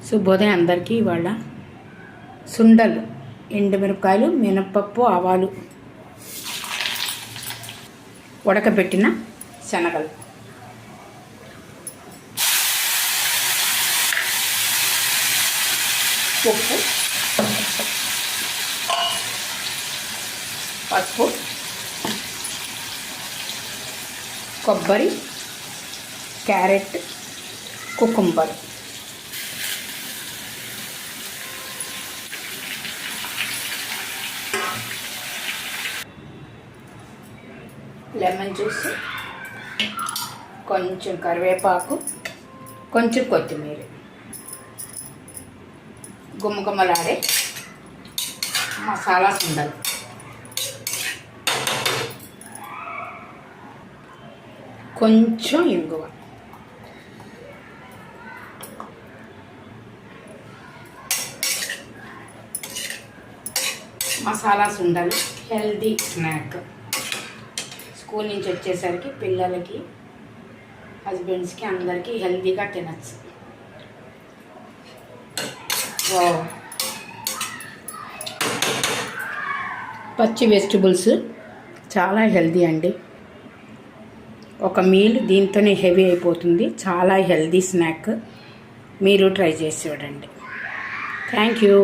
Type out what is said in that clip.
శుభోదయం అందరికీ. ఇవాళ సుండలు, ఎండుమిరపకాయలు, మినపప్పు, ఆవాలు, ఉడకబెట్టిన శనగలు, ఉప్పు, పసుపు, కొబ్బరి, క్యారెట్, కుకుంబర్, లెమన్ జ్యూస్, కొంచెం కరివేపాకు, కొంచెం కొత్తిమీర, గుమ్మగుమ్మలాడే మసాలా సుండలు, కొంచెం ఇంగువ, మసాలా సుండలు హెల్దీ స్నాక్. స్కూల్ నుంచి వచ్చేసరికి పిల్లలకి, హస్బెండ్స్కి అందరికీ హెల్దీగా తినచ్చు. పచ్చి వెజిటబుల్స్ చాలా హెల్దీ అండి. ఒక మీల్ దీంతోనే హెవీ అయిపోతుంది. చాలా హెల్దీ స్నాక్. మీరు ట్రై చేసి చూడండి. Thank you.